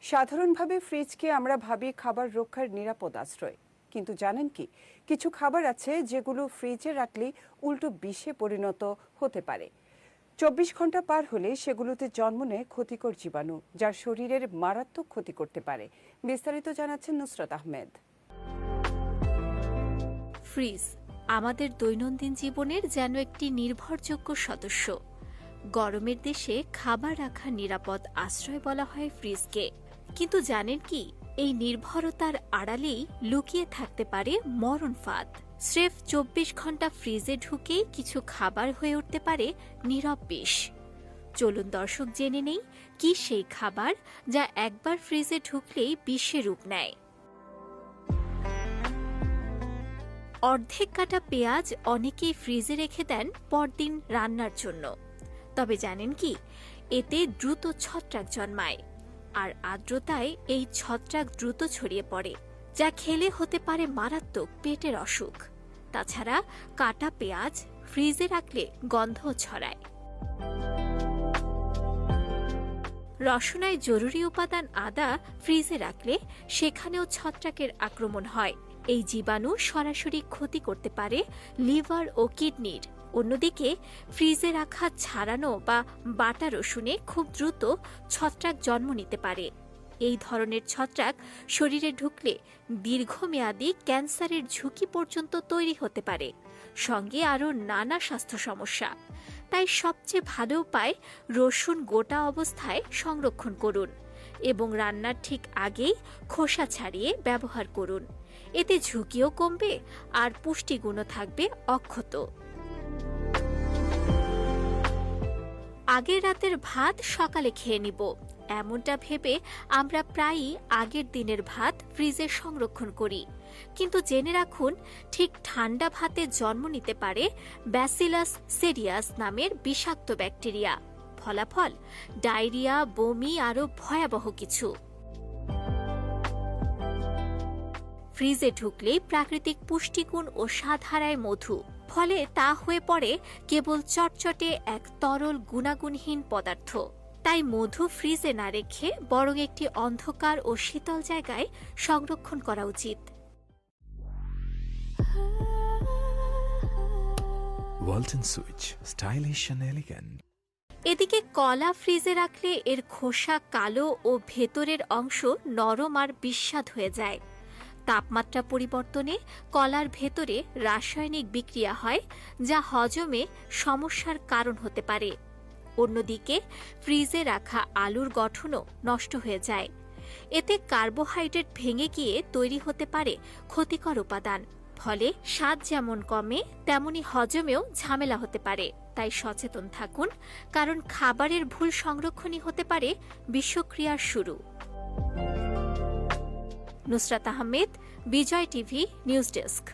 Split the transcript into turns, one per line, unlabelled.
সাধারণভাবে ফ্রিজকে আমরা ভাবি খাবার রক্ষার নিরাপদ আশ্রয়, কিন্তু জানেন কি, কিছু খাবার আছে যেগুলো ফ্রিজে রাখলেই উল্টো বিষে পরিণত হতে পারে। 24 ঘন্টা পার হলে সেগুলোতে জন্ম নেয় ক্ষতিকর জীবাণু, যা শরীরের মারাত্মক ক্ষতি করতে পারে। বিস্তারিত জানাচ্ছেন নুসরাত আহমেদ।
ফ্রিজ আমাদের দৈনন্দিন জীবনের যেন একটি নির্ভরযোগ্য সদস্য। গরমের দেশে খাবার রাখার নিরাপদ আশ্রয় বলা হয় ফ্রিজকে। কিন্তু জানেন কি, এই নির্ভরতার আড়ালেই লুকিয়ে থাকতে পারে মরণ ফাঁদ। স্রেফ 24 ঘন্টা ফ্রিজে ঢুকেই কিছু খাবার হয়ে উঠতে পারে নীরব বিষ। চলুন দর্শক জেনে নেই কি সেই খাবার যা একবার ফ্রিজে ঢুকলেই বিষে রূপ নেয়। অর্ধেক কাটা পেঁয়াজ অনেকেই ফ্রিজে রেখে দেন পরদিন রান্নার জন্য। তবে জানেন কি, এতে দ্রুত ছত্রাক জন্মায়, আর আর্দ্রতায় এই ছত্রাক দ্রুত ছড়িয়ে পড়ে, যা খেলে হতে পারে মারাত্মক পেটের অসুখ। তাছাড়া কাটা পেঁয়াজ ফ্রিজে রাখলে গন্ধও ছড়ায়। রসনায় জরুরি উপাদান আদা ফ্রিজে রাখলে সেখানেও ছত্রাকের আক্রমণ হয়। এই জীবাণু সরাসরি ক্ষতি করতে পারে লিভার ও কিডনির। অন্যদিকে ফ্রিজে রাখা ছাড়ানো বা বাটা রসুনে খুব দ্রুত ছত্রাক জন্ম নিতে পারে। এই ধরনের ছত্রাক শরীরে ঢুকলে দীর্ঘমেয়াদী ক্যান্সারের ঝুঁকি পর্যন্ত তৈরি হতে পারে, সঙ্গে আরও নানা স্বাস্থ্য সমস্যা। তাই সবচেয়ে ভালো উপায়, রসুন গোটা অবস্থায় সংরক্ষণ করুন এবং রান্নার ঠিক আগেই খোসা ছাড়িয়ে ব্যবহার করুন। এতে ঝুঁকিও কমবে আর পুষ্টিগুণও থাকবে অক্ষত। আগের রাতের ভাত সকালে খেয়ে নিব, এমনটা ভেবে আমরা প্রায়ই আগের দিনের ভাত ফ্রিজে সংরক্ষণ করি। কিন্তু জেনে রাখুন, ঠিক ঠান্ডা ভাতে জন্ম নিতে পারে ব্যাসিলাস সেরিয়াস নামের বিষাক্ত ব্যাকটেরিয়া। ফলাফল ডায়রিয়া, বমি আরও ভয়াবহ কিছু। ফ্রিজে ঢুকলেই প্রাকৃতিক পুষ্টিগুণ ও স্বাদ হারায় মধু, ফলে তা হয়ে পড়ে কেবল চটচটে এক তরল গুণাগুণহীন পদার্থ। তাই মধু ফ্রিজে না রেখে বরং একটি অন্ধকার ও শীতল জায়গায় সংরক্ষণ করা উচিত।
Walton switch, stylish and elegant.
এদিকে কলা ফ্রিজে রাখলে এর খোসা কালো ও ভেতরের অংশ নরম আর বিস্বাদ হয়ে যায়। তাপমাত্রা পরিবর্তনে কলার ভেতরে রাসায়নিক বিক্রিয়া হয়, যা হজমে সমস্যার কারণ হতে পারে। অন্যদিকে ফ্রিজে রাখা আলুর গঠনও নষ্ট হয়ে যায়। এতে কার্বোহাইড্রেট ভেঙে গিয়ে তৈরি হতে পারে ক্ষতিকর উপাদান। ফলে স্বাদ যেমন কমে, তেমনি হজমেও ঝামেলা হতে পারে। তাই সচেতন থাকুন, কারণ খাবারের ভুল সংরক্ষণই হতে পারে বিষক্রিয়ার শুরু। নুসরাত আহমেদ, বিজয় টিভি নিউজ ডেস্ক।